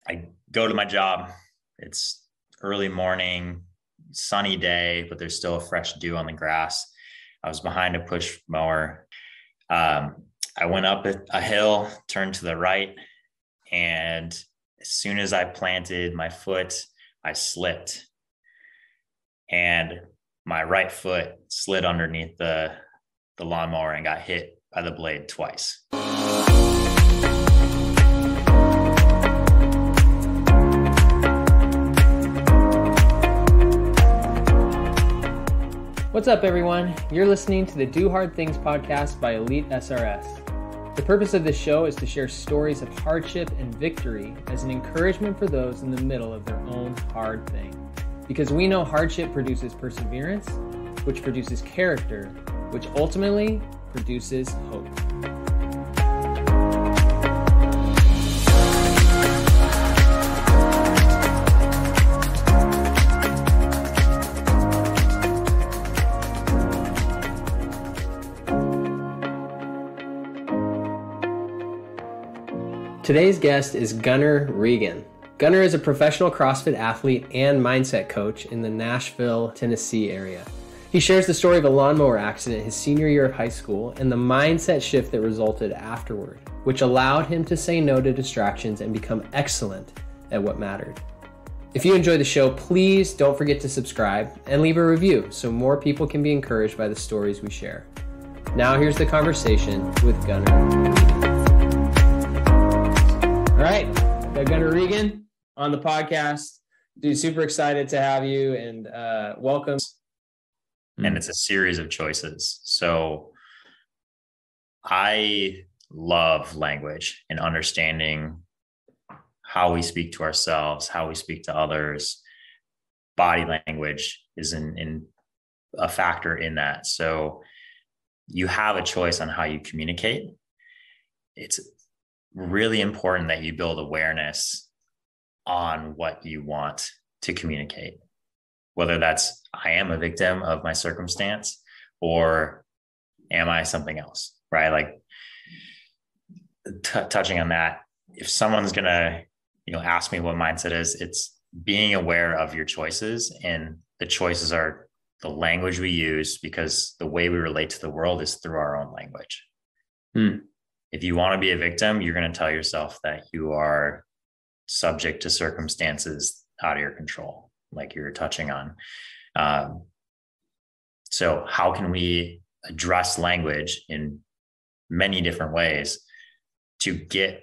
I go to my job. It's early morning, sunny day, but there's still a fresh dew on the grass. I was behind a push mower. I went up a hill, turned to the right, and as soon as I planted my foot, I slipped, and my right foot slid underneath the lawnmower and got hit by the blade twice. What's up, everyone? You're listening to the Do Hard Things podcast by Elite SRS. The purpose of this show is to share stories of hardship and victory as an encouragement for those in the middle of their own hard thing. Because we know hardship produces perseverance, which produces character, which ultimately produces hope. Today's guest is Gunnar Regan. Gunnar is a professional CrossFit athlete and mindset coach in the Nashville, Tennessee area. He shares the story of a lawnmower accident his senior year of high school and the mindset shift that resulted afterward, which allowed him to say no to distractions and become excellent at what mattered. If you enjoy the show, please don't forget to subscribe and leave a review so more people can be encouraged by the stories we share. Now here's the conversation with Gunnar. All right, got Gunnar Regan on the podcast. Dude, super excited to have you and welcome. And it's a series of choices. So I love language and understanding how we speak to ourselves, how we speak to others. Body language is in a factor in that. So you have a choice on how you communicate. It's really important that you build awareness on what you want to communicate, whether that's I am a victim of my circumstance or am I something else, right? Like touching on that, if someone's going to, ask me what mindset is, it's being aware of your choices, and the choices are the language we use, because the way we relate to the world is through our own language. If you want to be a victim, you're going to tell yourself that you are subject to circumstances out of your control, like you're touching on. So how can we address language in many different ways to get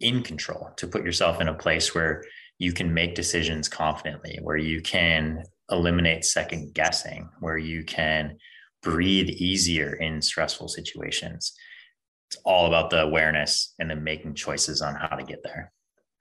in control, to put yourself in a place where you can make decisions confidently, where you can eliminate second guessing, where you can breathe easier in stressful situations? It's all about the awareness and then making choices on how to get there.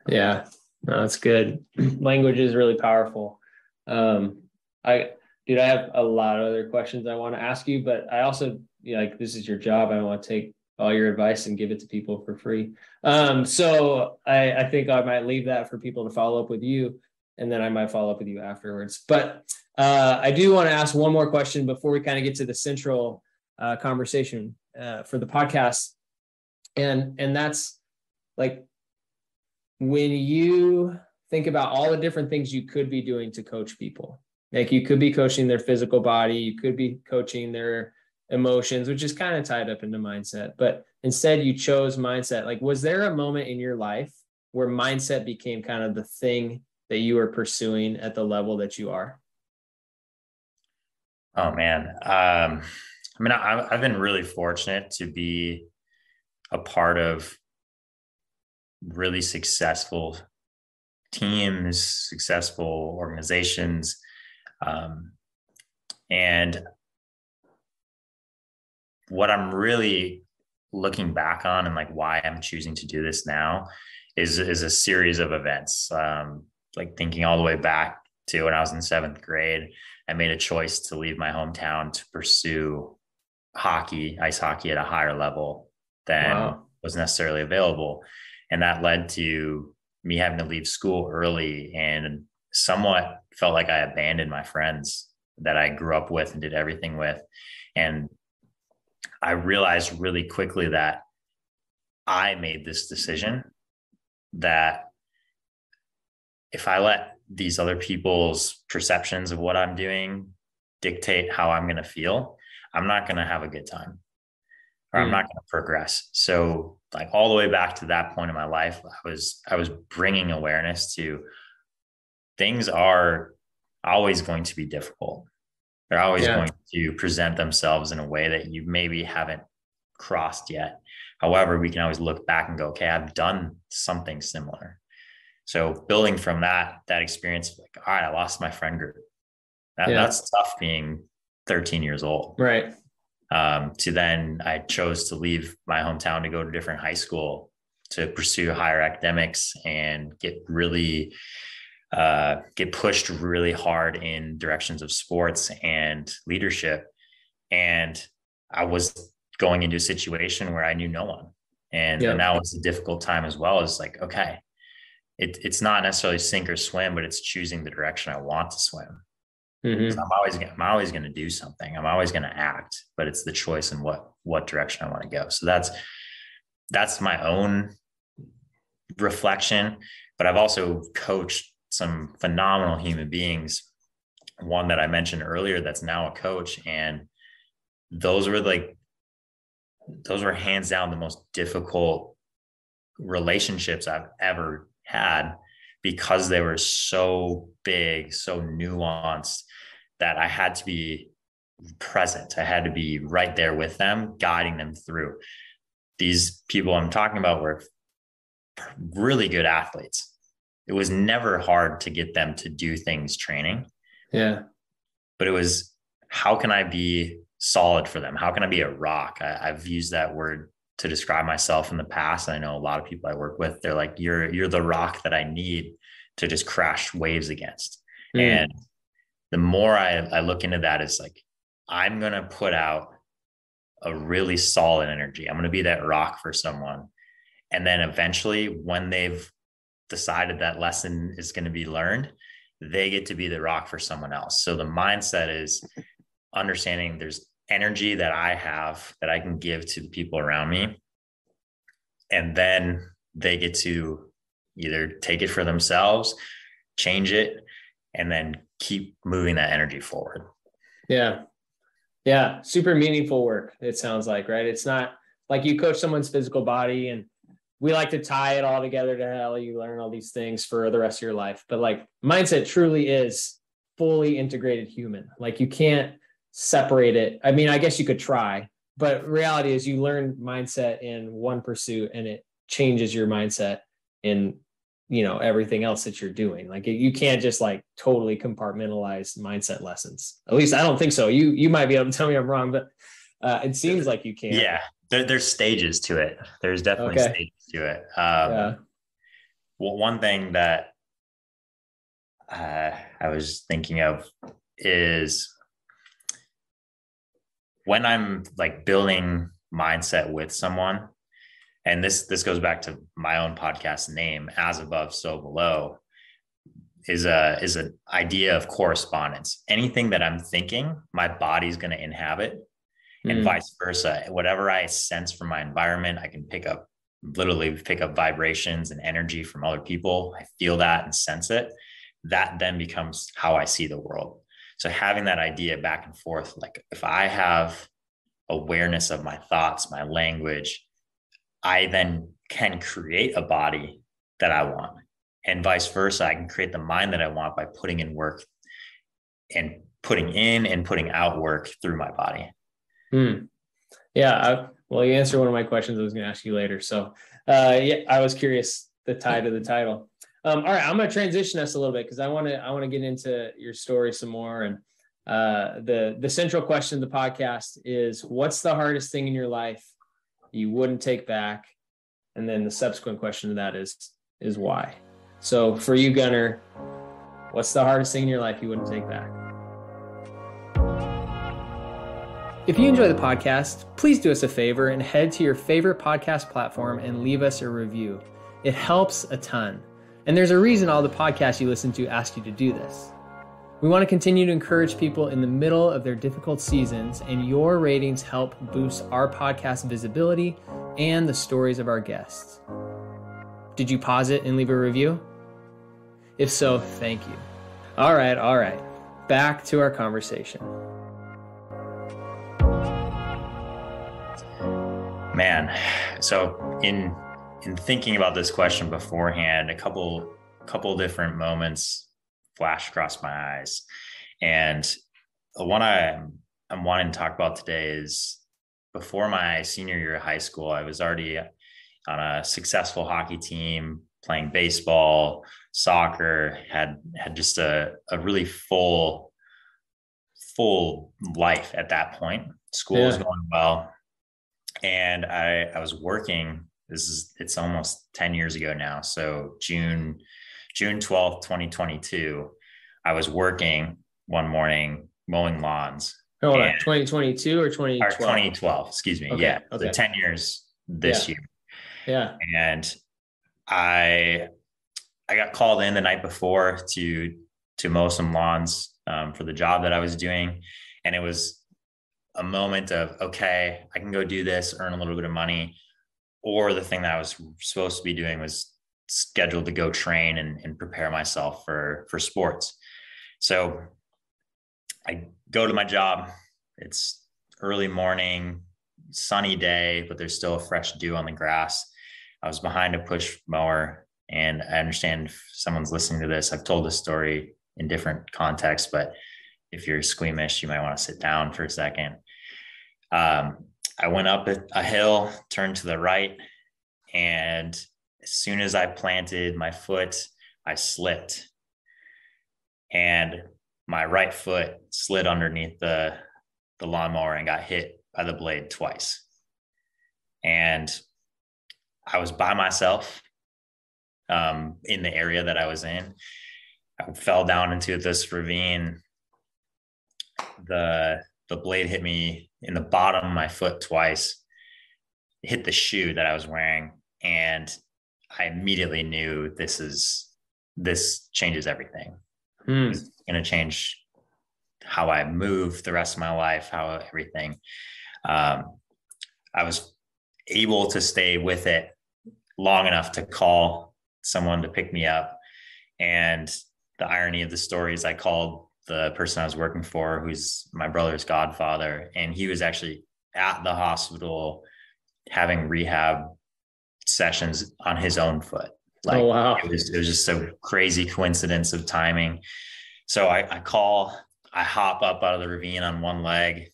Yeah, no, that's good. Language is really powerful. I have a lot of other questions I want to ask you, but I also, this is your job. I want to take all your advice and give it to people for free. So I think I might leave that for people to follow up with you, and then I might follow up with you afterwards. But I do want to ask one more question before we kind of get to the central conversation for the podcast. And that's like, when you think about all the different things you could be doing to coach people, like you could be coaching their physical body, you could be coaching their emotions, which is kind of tied up into mindset, but instead you chose mindset. Like, was there a moment in your life where mindset became kind of the thing that you were pursuing at the level that you are? Oh man. I've been really fortunate to be a part of really successful teams, successful organizations. And what I'm really looking back on and like why I'm choosing to do this now is a series of events. Like thinking all the way back to when I was in 7th grade, I made a choice to leave my hometown to pursue ice hockey at a higher level than was necessarily available. And that led to me having to leave school early and somewhat felt like I abandoned my friends that I grew up with and did everything with. And I realized really quickly that I made this decision that if I let these other people's perceptions of what I'm doing dictate how I'm going to feel, I'm not going to have a good time, or I'm not going to progress. So like all the way back to that point in my life, I was bringing awareness to things are always going to be difficult. They're always going to present themselves in a way that you maybe haven't crossed yet. However, we can always look back and go, okay, I've done something similar. So building from that experience, like, all right, I lost my friend group. That's tough being 13 years old. Right. To then I chose to leave my hometown to go to a different high school to pursue higher academics and get pushed really hard in directions of sports and leadership. And I was going into a situation where I knew no one. And that was a difficult time as well. It's like, okay, it's not necessarily sink or swim, but it's choosing the direction I want to swim. So I'm always going to do something. I'm always going to act, but it's the choice in what direction I want to go. So that's my own reflection. But I've also coached some phenomenal human beings. One that I mentioned earlier, that's now a coach. And those were hands down the most difficult relationships I've ever had, because they were so big, so nuanced, that I had to be present. I had to be right there with them, guiding them through. These people I'm talking about were really good athletes. It was never hard to get them to do things training. Yeah. But it was, how can I be solid for them? How can I be a rock? I've used that word to describe myself in the past. I know a lot of people I work with, they're like, you're the rock that I need to just crash waves against. And the more I look into that, is like, I'm going to put out a really solid energy. I'm going to be that rock for someone. And then eventually, when they've decided that lesson is going to be learned, they get to be the rock for someone else. So the mindset is understanding there's energy that I have that I can give to the people around me. And then they get to either take it for themselves, change it, and then keep moving that energy forward. Yeah. Yeah. Super meaningful work, it sounds like, right? It's not like you coach someone's physical body and we like to tie it all together to hell. You learn all these things for the rest of your life. But like, mindset truly is fully integrated human. Like, you can't separate it. I mean, I guess you could try, but reality is you learn mindset in one pursuit and it changes your mindset in, everything else that you're doing. Like, you can't just like totally compartmentalize mindset lessons. At least I don't think so. You might be able to tell me I'm wrong, but it seems like you can. Yeah. There's stages to it. There's definitely stages to it. Well, one thing that I was thinking of is when I'm like building mindset with someone, and this goes back to my own podcast name, As Above, So Below, is an idea of correspondence. Anything that I'm thinking, my body's going to inhabit, and vice versa. Whatever I sense from my environment, I can literally pick up vibrations and energy from other people. I feel that and sense it. That then becomes how I see the world. So having that idea back and forth, like if I have awareness of my thoughts, my language, I then can create a body that I want, and vice versa. I can create the mind that I want by putting in work and putting in and putting out work through my body. Yeah. Well, you answered one of my questions I was going to ask you later. So I was curious, the tie to the title. All right, I'm going to transition us a little bit because I want to get into your story some more. And the central question of the podcast is, what's the hardest thing in your life you wouldn't take back? And then the subsequent question to that is why? So for you, Gunnar, what's the hardest thing in your life you wouldn't take back? If you enjoy the podcast, please do us a favor and head to your favorite podcast platform and leave us a review. It helps a ton. And there's a reason all the podcasts you listen to ask you to do this. We want to continue to encourage people in the middle of their difficult seasons, and your ratings help boost our podcast visibility and the stories of our guests. Did you pause it and leave a review? If so, thank you. All right. Back to our conversation. Man, so in thinking about this question beforehand, a couple different moments flashed across my eyes. And the one I'm wanting to talk about today is before my senior year of high school, I was already on a successful hockey team, playing baseball, soccer, had just a really full life at that point. School was going well. And I was working, it's almost 10 years ago now. So June 12th, 2022, I was working one morning mowing lawns. Hold on, 2022 or 2012? Or 2012, excuse me. Okay, So 10 years this year. Yeah. And I got called in the night before to mow some lawns for the job that I was doing. And it was a moment of, okay, I can go do this, earn a little bit of money. Or the thing that I was supposed to be doing was scheduled to go train and prepare myself for sports. So I go to my job. It's early morning, sunny day, but there's still a fresh dew on the grass. I was behind a push mower, and I understand if someone's listening to this, I've told this story in different contexts, but if you're squeamish, you might want to sit down for a second. I went up a hill, turned to the right, and as soon as I planted my foot, I slipped, and my right foot slid underneath the lawnmower and got hit by the blade twice. And I was by myself in the area that I was in. I fell down into this ravine. The blade hit me in the bottom of my foot twice, hit the shoe that I was wearing. And I immediately knew this changes everything. It's going to change how I move the rest of my life, how everything. I was able to stay with it long enough to call someone to pick me up. And the irony of the story is I called the person I was working for, who's my brother's godfather, and he was actually at the hospital having rehab sessions on his own foot. Like, oh, wow. It was just a crazy coincidence of timing. So I hop up out of the ravine on one leg.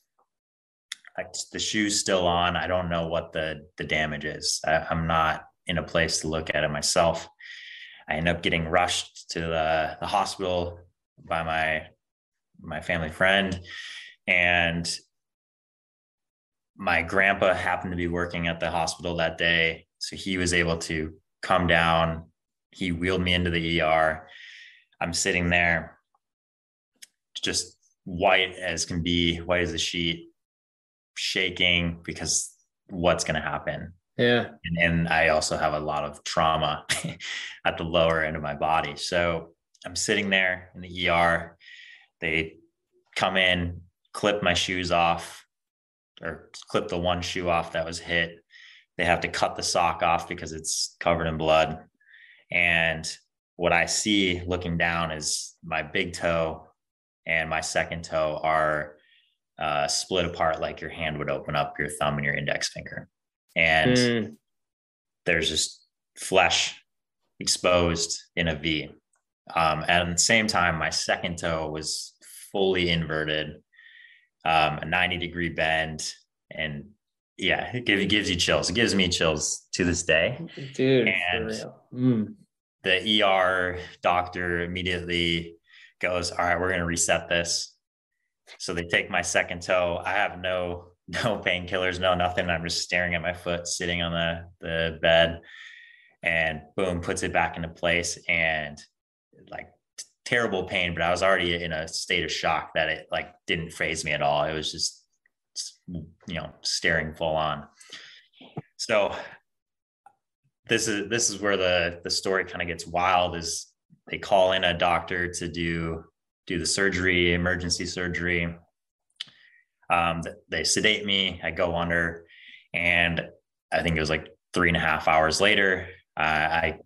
The shoe's still on. I don't know what the damage is. I'm not in a place to look at it myself. I end up getting rushed to the hospital by my family friend, and my grandpa happened to be working at the hospital that day. So he was able to come down. He wheeled me into the ER. I'm sitting there just white as can be, white as a sheet, shaking because what's going to happen. Yeah. And I also have a lot of trauma at the lower end of my body. So I'm sitting there in the ER. They come in, clip my shoes off, or clip the one shoe off that was hit. They have to cut the sock off because it's covered in blood. And what I see looking down is my big toe and my second toe are split apart like your hand would open up your thumb and your index finger. And there's just flesh exposed in a V. And at the same time, my second toe was fully inverted, a 90-degree bend. And yeah, it gives you chills. It gives me chills to this day. Dude, and for real. The ER doctor immediately goes, all right, we're going to reset this. So they take my second toe. I have no painkillers, no nothing. I'm just staring at my foot sitting on the bed, and boom, puts it back into place. And like terrible pain, but I was already in a state of shock that it like didn't faze me at all. It was just, staring full on. So this is where the story kind of gets wild. Is they call in a doctor to do the surgery, emergency surgery. They sedate me. I go under, and I think it was like 3.5 hours later, I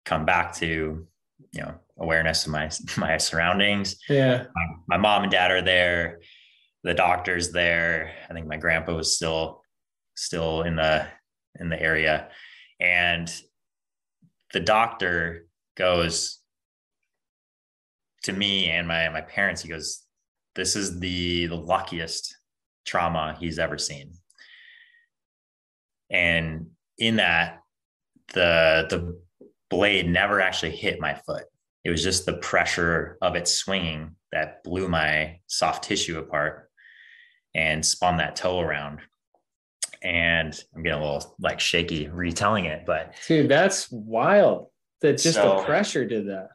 come back to, awareness of my surroundings. Yeah. My mom and dad are there. The doctor's there. I think my grandpa was still in the area. And the doctor goes to me and my parents, he goes, "This is the luckiest trauma he's ever seen." And in that, the blade never actually hit my foot. It was just the pressure of it swinging that blew my soft tissue apart and spun that toe around. And I'm getting a little like shaky retelling it, but dude, that's wild that just the pressure did that.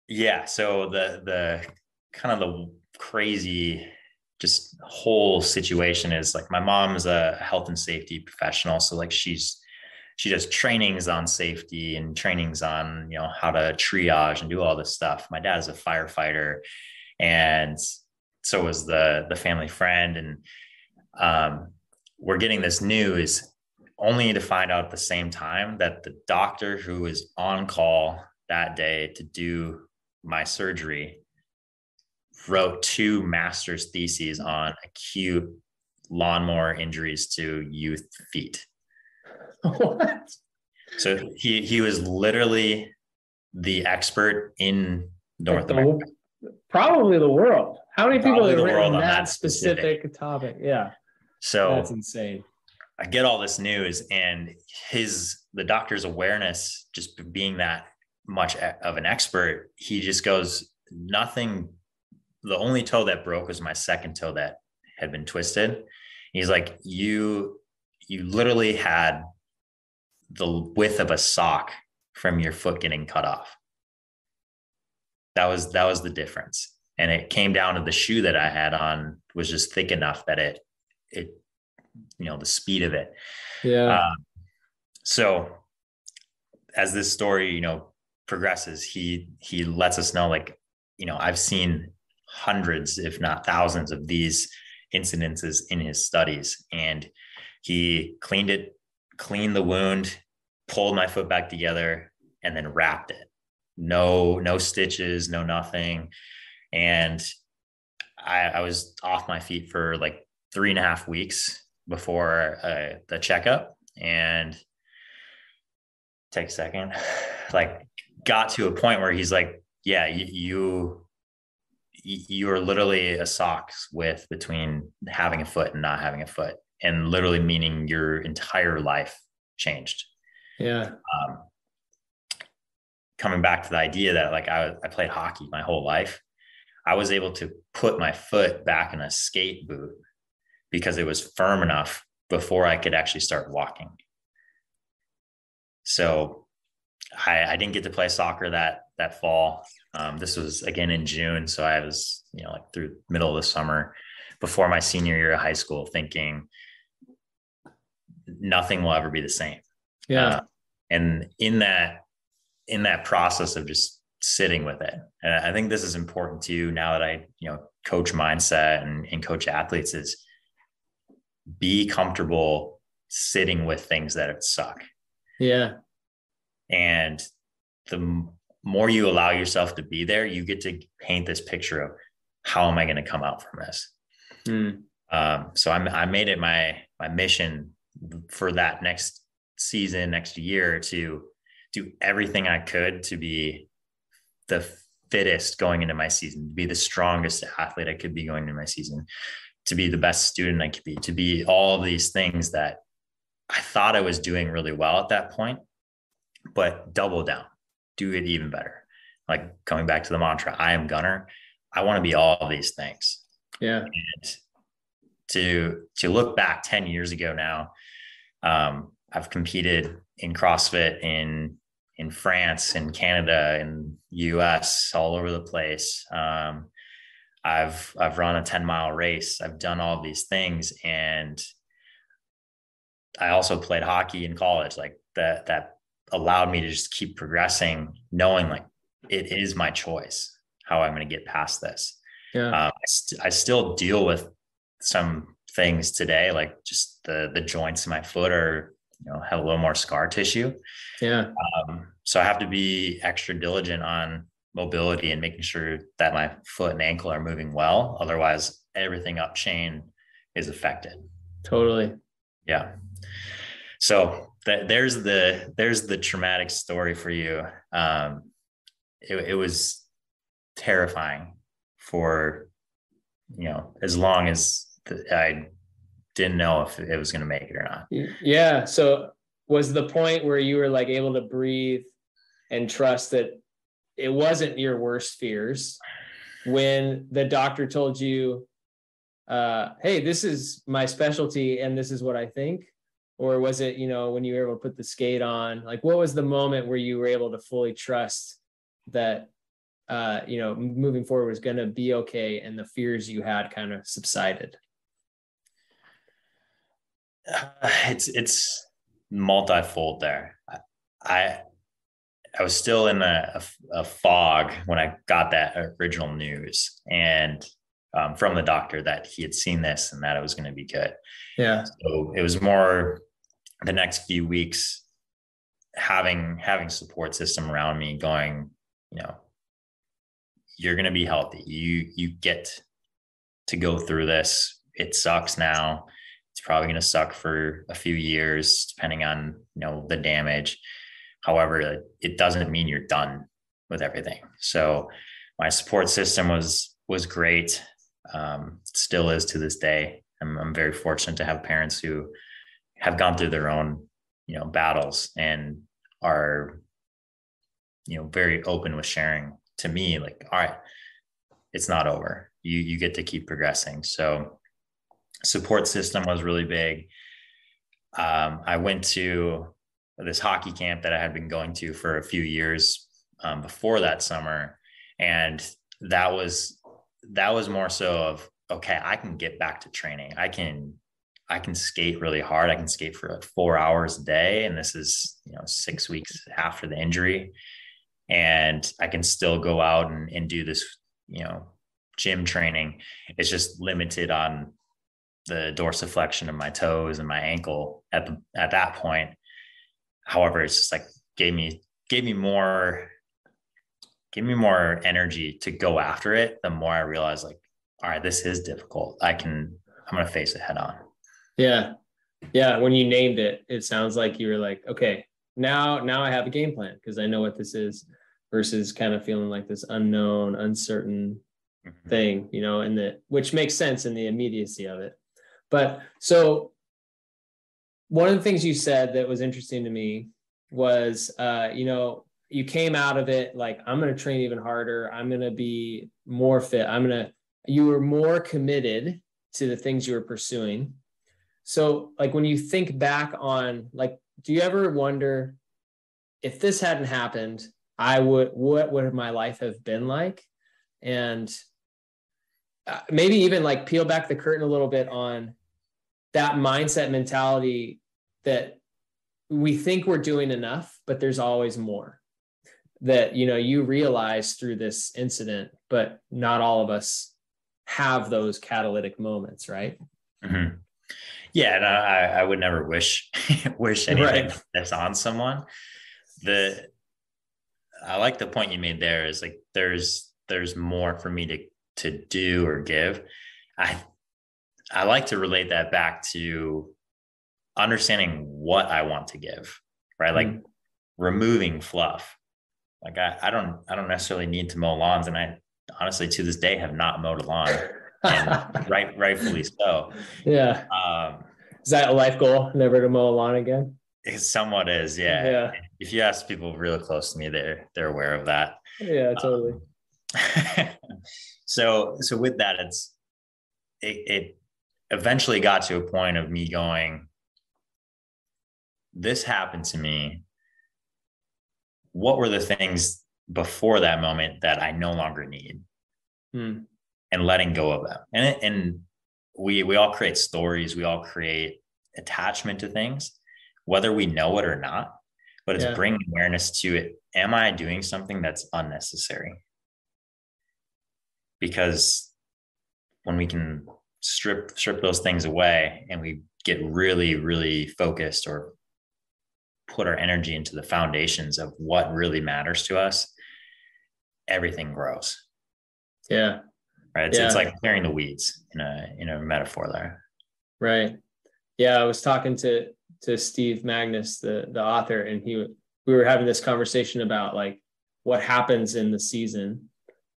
Yeah. So the kind of the crazy just whole situation is like my mom's a health and safety professional. So like she does trainings on safety and trainings on, you know, how to triage and do all this stuff. My dad is a firefighter, and so was the family friend. And we're getting this news only to find out at the same time that the doctor who was on call that day to do my surgery wrote 2 master's theses on acute lawnmower injuries to youth feet. What? So he was literally the expert in North America. Probably the world. How many people have written that specific topic? Yeah. So that's insane. I get all this news, and the doctor's awareness, just being that much of an expert, he just goes, nothing. The only toe that broke was my second toe that had been twisted. He's like, you literally had the width of a sock from your foot getting cut off. That was the difference. And it came down to the shoe that I had on was just thick enough that it, you know, the speed of it. Yeah. So as this story, you know, progresses, he lets us know, like, you know, I've seen hundreds, if not thousands of these incidences in his studies. And he cleaned the wound, pulled my foot back together, and then wrapped it. No stitches, no nothing. And I was off my feet for like 3.5 weeks before the checkup. And take a second, like got to a point where he's like, yeah, you are literally a sock's width between having a foot and not having a foot, and literally meaning your entire life changed. Yeah. Coming back to the idea that like I played hockey my whole life, I was able to put my foot back in a skate boot because it was firm enough before I could actually start walking. So I didn't get to play soccer that fall. This was again in June. So I was, you know, like through middle of the summer before my senior year of high school, thinking nothing will ever be the same. Yeah. And in that process of just sitting with it. And I think this is important too, now that I, you know, coach mindset and coach athletes, is be comfortable sitting with things that suck. Yeah. And the more you allow yourself to be there, you get to paint this picture of how am I going to come out from this? So I made it my mission for that next season, next year, to do everything I could to be the fittest going into my season, to be the strongest athlete I could be going into my season, to be the best student I could be, to be all of these things that I thought I was doing really well at that point, but double down, do it even better. Like coming back to the mantra, I am Gunnar. I want to be all of these things. Yeah. And to look back 10 years ago now, I've competed in CrossFit in France, in Canada, in US, all over the place. I've run a 10-mile race. I've done all these things. And I also played hockey in college. Like that allowed me to just keep progressing, knowing like it is my choice how I'm going to get past this. Yeah. I still deal with some things today, like just the joints in my foot are, you know, have a little more scar tissue. Yeah. So I have to be extra diligent on mobility and making sure that my foot and ankle are moving well. Otherwise, everything up chain is affected. Totally. Yeah. So there's the traumatic story for you. It was terrifying for, as long as I didn't know if it was going to make it or not. Yeah. So was the point where you were like able to breathe and trust that it wasn't your worst fears when the doctor told you, hey, this is my specialty and this is what I think? Or was it, when you were able to put the skate on, like what was the moment where you were able to fully trust that, moving forward was going to be okay and the fears you had kind of subsided? It's multifold there. I was still in a fog when I got that original news, and from the doctor that he had seen this and that it was going to be good. Yeah. So it was more the next few weeks having support system around me going, you're going to be healthy. You get to go through this. It sucks now. It's probably going to suck for a few years, depending on, the damage. However, it doesn't mean you're done with everything. So my support system was great. Still is to this day. I'm very fortunate to have parents who have gone through their own, battles and are, very open with sharing to me, like, all right, it's not over. You get to keep progressing. So support system was really big. I went to this hockey camp that I had been going to for a few years before that summer. And that was more so of, okay, I can get back to training. I can skate really hard. I can skate for like 4 hours a day. And this is, 6 weeks after the injury. And I can still go out and do this, gym training. It's just limited on the dorsiflexion of my toes and my ankle at that point. However, it's just like gave me more energy to go after it. The more I realized, like, all right, this is difficult. I'm going to face it head on. Yeah. Yeah. When you named it, it sounds like you were like, okay, now I have a game plan because I know what this is, versus kind of feeling like this unknown, uncertain thing, which makes sense in the immediacy of it. But so one of the things you said that was interesting to me was, you came out of it like, I'm going to train even harder. I'm going to be more fit. You were more committed to the things you were pursuing. So like, when you think back on, like, do you ever wonder if this hadn't happened, what would my life have been like? And maybe even like peel back the curtain a little bit on that mindset mentality that we think we're doing enough, but there's always more that, you realize through this incident, but not all of us have those catalytic moments. Right. Mm-hmm. Yeah. And I would never wish anything that's on someone. I like the point you made there is like, there's more for me to do or give. I like to relate that back to understanding what I want to give, right? Like removing fluff. Like I don't necessarily need to mow lawns. And I honestly, to this day, have not mowed a lawn, and rightfully so. Yeah. Is that a life goal? Never to mow a lawn again? It somewhat is. Yeah. Yeah. If you ask people really close to me, they're aware of that. Yeah, totally. So with that, it eventually got to a point of me going, this happened to me. What were the things before that moment that I no longer need? And letting go of them. And we all create stories. We all create attachment to things, whether we know it or not, but it's bringing awareness to it. Am I doing something that's unnecessary? Because when we can strip those things away and we get really, really focused or put our energy into the foundations of what really matters to us, everything grows. Yeah. Right. It's like clearing the weeds in a metaphor there. Right. Yeah. I was talking to Steve Magnus, the author, and we were having this conversation about like what happens in the season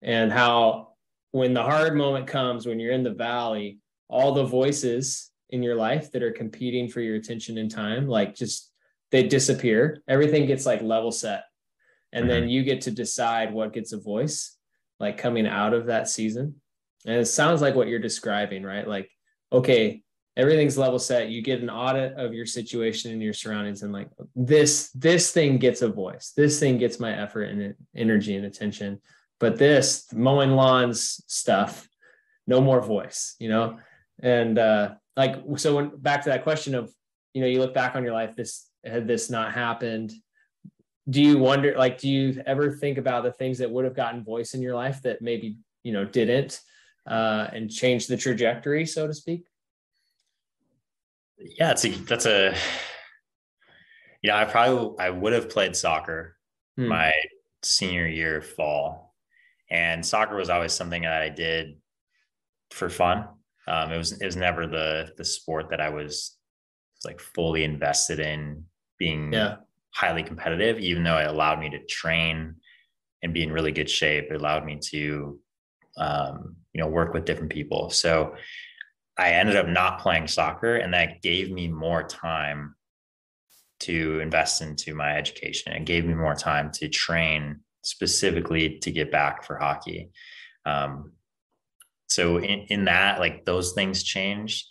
and how when the hard moment comes, when you're in the valley, all the voices in your life that are competing for your attention and time, like just they disappear. Everything gets like level set. And then you get to decide what gets a voice, like coming out of that season. And it sounds like what you're describing, right? Like, okay, everything's level set. You get an audit of your situation and your surroundings, and like this thing gets a voice. This thing gets my effort and energy and attention. But this mowing lawns stuff, no more voice, you know? And like, so when back to that question of, you know, you look back on your life, had this not happened, do you wonder, like, do you ever think about the things that would have gotten voice in your life that maybe, you know, didn't, and change the trajectory, so to speak? Yeah, you know, I would have played soccer my senior year fall, and soccer was always something that I did for fun. It was never the sport that I was like fully invested in being highly competitive, even though it allowed me to train and be in really good shape. It allowed me to, you know, work with different people. So I ended up not playing soccer, and that gave me more time to invest into my education. It gave me more time to train specifically to get back for hockey. So in that, like those things changed.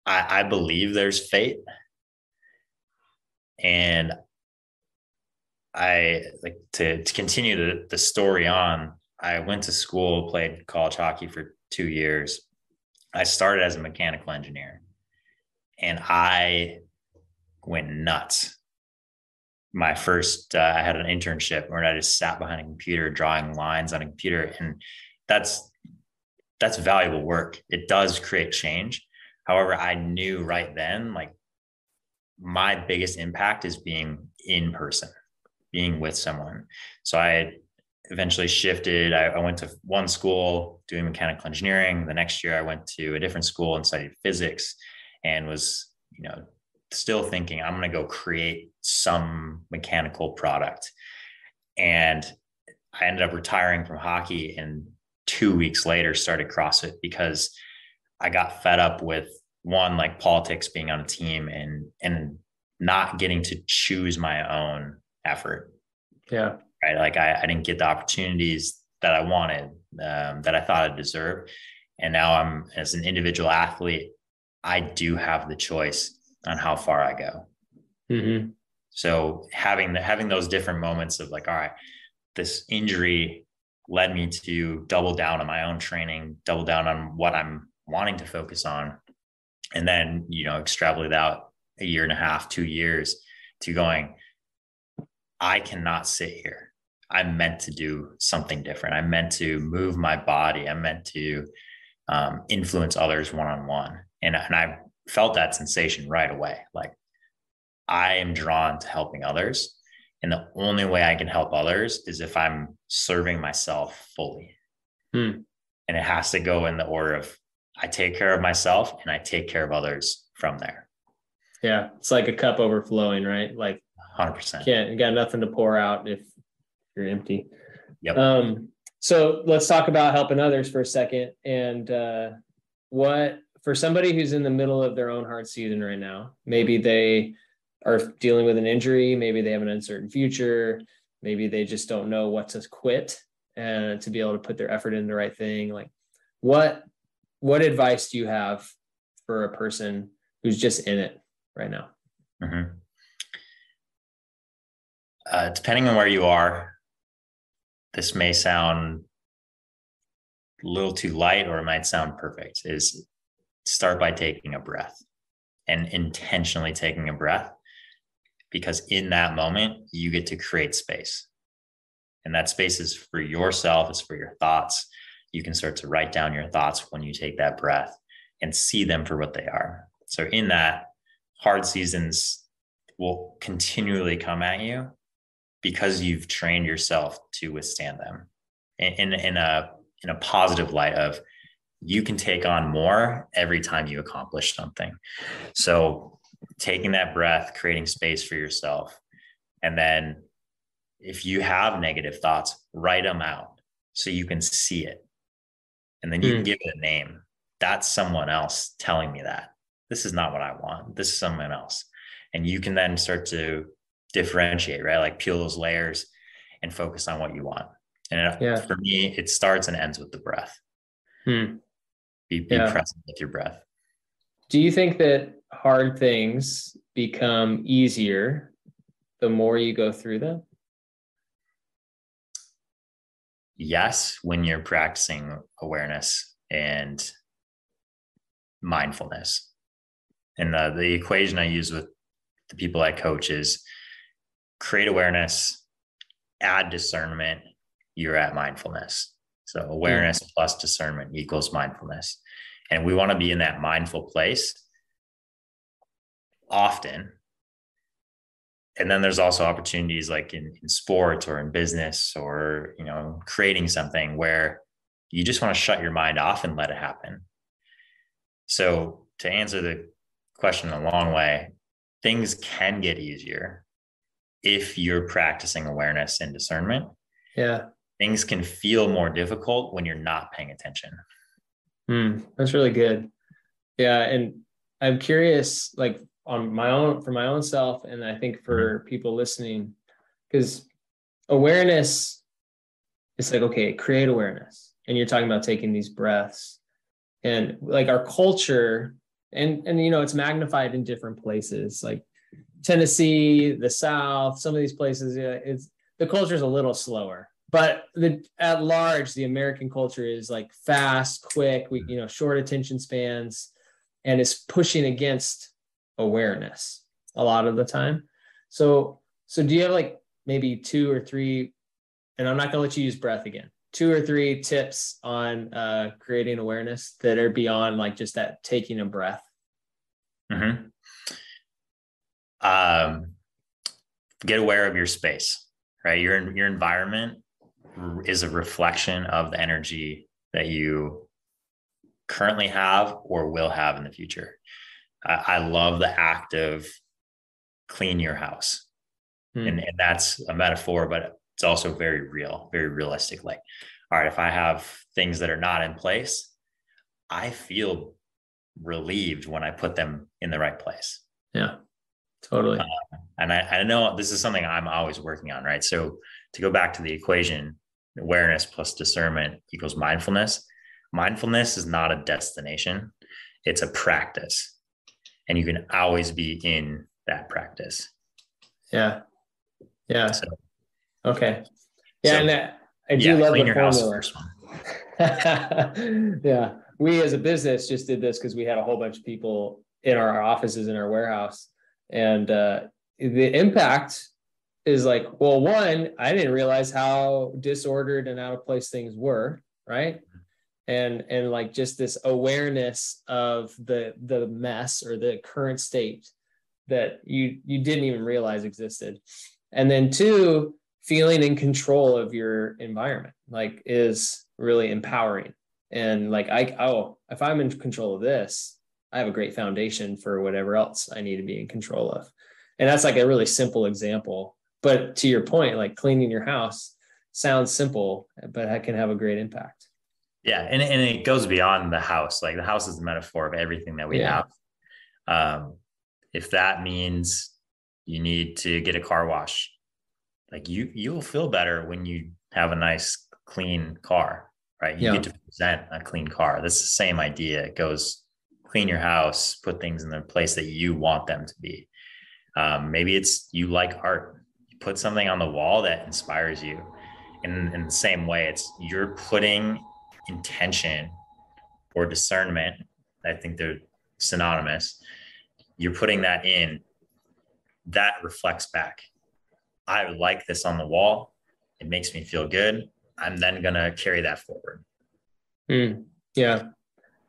I believe there's fate, and I like to continue the story on. I went to school, played college hockey for 2 years. I started as a mechanical engineer, and I went nuts. My first, I had an internship where I just sat behind a computer drawing lines on a computer, and that's valuable work. It does create change. However, I knew right then, like my biggest impact is being in person, being with someone. So I eventually shifted. I went to one school doing mechanical engineering. The next year I went to a different school and studied physics, and was, you know, still thinking I'm going to go create some mechanical product. And I ended up retiring from hockey, and 2 weeks later started CrossFit because I got fed up with one, like politics being on a team and not getting to choose my own effort. Yeah. Right. Like I didn't get the opportunities that I wanted, that I thought I deserved. And now I'm, as an individual athlete, I do have the choice on how far I go. Mm-hmm. So having those different moments of like, all right, this injury led me to double down on my own training, double down on what I'm wanting to focus on. And then, you know, extrapolate out a year and a half, 2 years to going, I cannot sit here. I'm meant to do something different. I'm meant to move my body. I'm meant to influence others one-on-one. And I felt that sensation right away. Like I am drawn to helping others. And the only way I can help others is if I'm serving myself fully. And it has to go in the order of I take care of myself and I take care of others from there. Yeah. It's like a cup overflowing, right? Like 100%. You got nothing to pour out if you're empty. Yep. So let's talk about helping others for a second. And for somebody who's in the middle of their own hard season right now, maybe they are dealing with an injury, maybe they have an uncertain future, maybe they just don't know what to quit and to be able to put their effort into the right thing. Like what advice do you have for a person who's just in it right now? Mm-hmm. Depending on where you are, this may sound a little too light or it might sound perfect, is start by taking a breath and intentionally taking a breath, because in that moment, you get to create space. And that space is for yourself. It's for your thoughts. You can start to write down your thoughts when you take that breath and see them for what they are. So in that, hard seasons will continually come at you. because you've trained yourself to withstand them in a positive light of you can take on more every time you accomplish something. So taking that breath, creating space for yourself. And then if you have negative thoughts, write them out so you can see it. And then you can give it a name. That's someone else telling me that. This is not what I want. This is someone else. And you can then start to differentiate, right? Like peel those layers and focus on what you want. And for me, it starts and ends with the breath. Be present with your breath. Do you think that hard things become easier the more you go through them? Yes, when you're practicing awareness and mindfulness. And the equation I use with the people I coach is create awareness, add discernment, you're at mindfulness. So awareness plus discernment equals mindfulness. And we want to be in that mindful place often. And then there's also opportunities like in sports or in business or, creating something where you just want to shut your mind off and let it happen. So to answer the question a long way, things can get easier if you're practicing awareness and discernment. Yeah. Things can feel more difficult when you're not paying attention. That's really good. Yeah. And I'm curious, like for my own self, and I think for people listening, because awareness, it's like, okay, create awareness. And you're talking about taking these breaths, and like our culture, and it's magnified in different places, like Tennessee, the South, some of these places, the culture is a little slower. But at large, the American culture is like fast, quick, short attention spans, and it's pushing against awareness a lot of the time. So do you have like maybe 2 or 3, and I'm not going to let you use breath again, 2 or 3 tips on creating awareness that are beyond like just that taking a breath? Get aware of your space, right? Your environment is a reflection of the energy that you currently have or will have in the future. I love the act of clean your house. And that's a metaphor, but it's also very real, very realistic. Like, all right, if I have things that are not in place, I feel relieved when I put them in the right place. Yeah, totally. And I know this is something I'm always working on, right? So to go back to the equation, awareness plus discernment equals mindfulness. Mindfulness is not a destination. It's a practice. And you can always be in that practice. Yeah. Yeah. So, okay. Yeah. So, and I do love the formula. Yeah. We as a business just did this because we had a whole bunch of people in our offices in our warehouse. And the impact is like, well, one, I didn't realize how disordered and out of place things were, right? And like just this awareness of the mess or the current state that you didn't even realize existed. And then 2, feeling in control of your environment, like, is really empowering. And like, if I'm in control of this, I have a great foundation for whatever else I need to be in control of. And that's like a really simple example. But to your point, like cleaning your house sounds simple, but that can have a great impact. Yeah. And it goes beyond the house. Like the house is the metaphor of everything that we have. If that means you need to get a car wash, like you'll feel better when you have a nice, clean car, right? You get to present a clean car. That's the same idea. It goes clean your house, put things in the place that you want them to be. Maybe it's you like art. You put something on the wall that inspires you. And in the same way, it's you're putting intention or discernment. I think they're synonymous. You're putting that in, that reflects back. I like this on the wall. It makes me feel good. I'm then going to carry that forward. Yeah.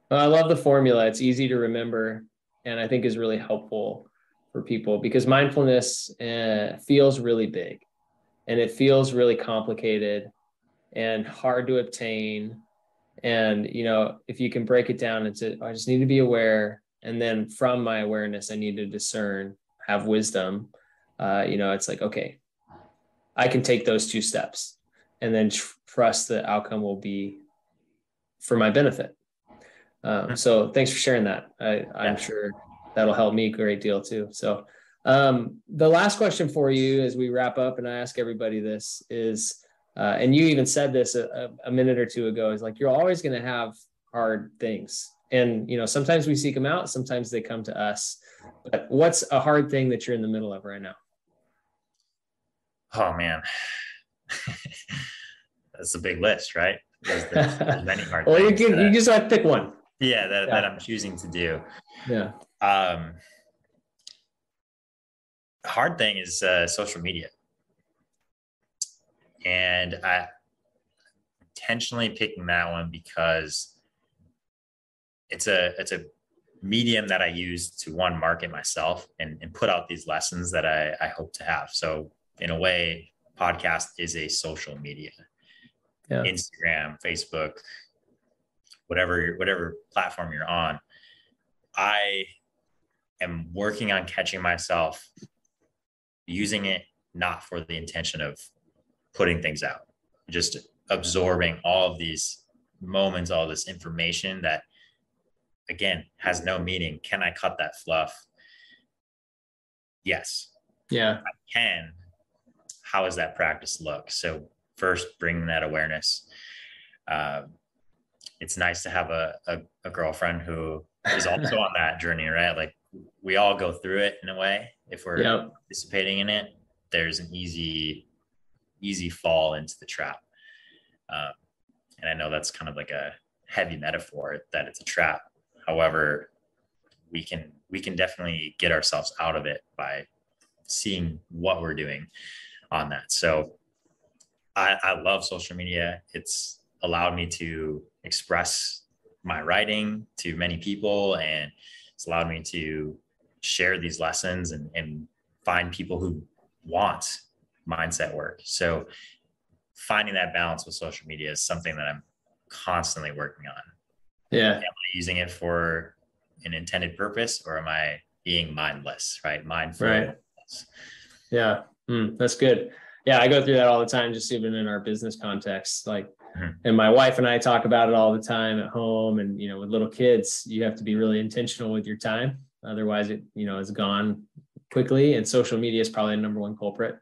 Well, I love the formula. It's easy to remember, and I think is really helpful for people because mindfulness feels really big. and it feels really complicated and hard to obtain. And, if you can break it down into, I just need to be aware. And then from my awareness, I need to discern, have wisdom. It's like, okay, I can take those 2 steps and then trust the outcome will be for my benefit. So thanks for sharing that. I'm sure that'll help me a great deal too. So the last question for you as we wrap up, and I ask everybody this is, and you even said this a minute or two ago, is like, you're always going to have hard things. And, sometimes we seek them out, sometimes they come to us. But what's a hard thing that you're in the middle of right now? Oh man, that's a big list, right? There's many hard well, things. You just have to pick one. Yeah, that I'm choosing to do. Yeah. Hard thing is social media, and I intentionally picking that one because it's a medium that I use to market myself and put out these lessons that I hope to have. So in a way, podcast is a social media. Yeah. Instagram, Facebook, whatever platform you're on. I am working on catching myself using it not for the intention of putting things out, just absorbing all of these moments, all this information that, again, has no meaning. Can I cut that fluff? Yes. Yeah. I can. How does that practice look? So first, bringing that awareness. It's nice to have a girlfriend who is also on that journey, right? Like, we all go through it in a way. If we're participating in it, there's an easy fall into the trap. And I know that's kind of like a heavy metaphor that it's a trap. However, we can definitely get ourselves out of it by seeing what we're doing on that. So I love social media. It's allowed me to express my writing to many people, and it's allowed me to share these lessons and find people who want mindset work. So finding that balance with social media is something that I'm constantly working on. Yeah. Am I using it for an intended purpose, or am I being mindless, right? Mindful. Right. Yeah. That's good. Yeah. I go through that all the time, just even in our business context, and my wife and I talk about it all the time at home, and, with little kids, you have to be really intentional with your time. Otherwise it, is gone quickly. And social media is probably the number one culprit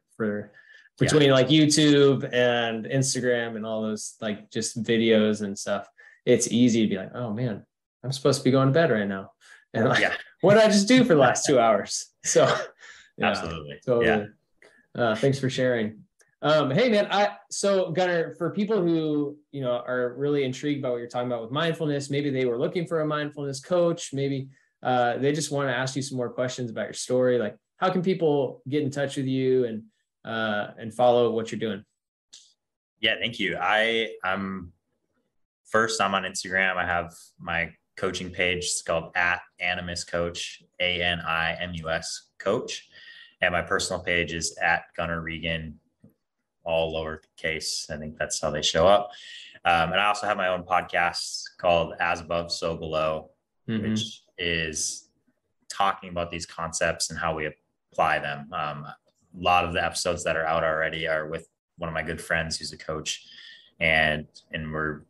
between like YouTube and Instagram and all those, like, just videos and stuff. It's easy to be like, oh man, I'm supposed to be going to bed right now. And what did I just do for the last 2 hours? So absolutely. Totally. Yeah. Thanks for sharing. Hey man, so Gunnar, for people who, are really intrigued by what you're talking about with mindfulness, maybe they were looking for a mindfulness coach, maybe they just want to ask you some more questions about your story. Like, how can people get in touch with you and follow what you're doing? Yeah, thank you. I'm on Instagram. I have my coaching page. It's called @animuscoach, ANIMUS coach. And my personal page is @Gunnar Regan, all lowercase. I think that's how they show up. And I also have my own podcast called As Above, So Below, which is talking about these concepts and how we apply them. A lot of the episodes that are out already are with one of my good friends who's a coach, and we're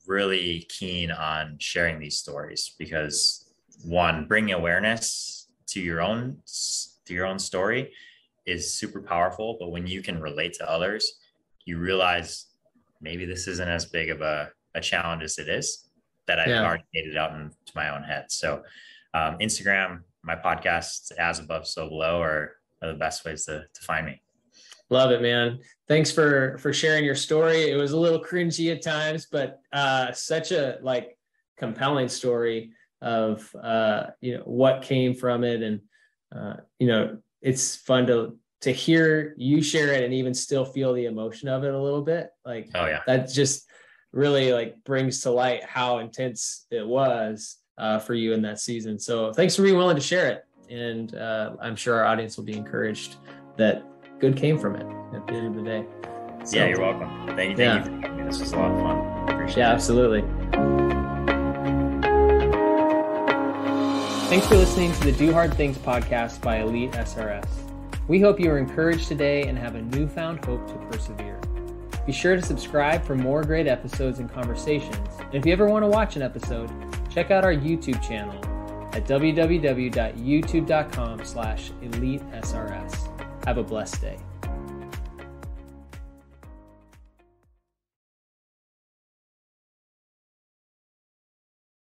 really keen on sharing these stories because, one, bringing awareness to your own story is super powerful. But when you can relate to others, you realize maybe this isn't as big of a challenge as it is, that I've already made it out into my own head. So Instagram, my podcast, As Above, So Below, are the best ways to find me. Love it, man. Thanks for sharing your story. It was a little cringy at times, but such a compelling story of what came from it. And it's fun to hear you share it and even still feel the emotion of it a little bit. That just really brings to light how intense it was for you in that season. So thanks for being willing to share it. And I'm sure our audience will be encouraged that good came from it at the end of the day. So, yeah, you're welcome. Thank you for having me. This was a lot of fun. Appreciate it. Absolutely. Thanks for listening to the Do Hard Things podcast by Elite SRS. We hope you are encouraged today and have a newfound hope to persevere. Be sure to subscribe for more great episodes and conversations. And if you ever want to watch an episode, check out our YouTube channel at www.youtube.com/EliteSRS. Have a blessed day.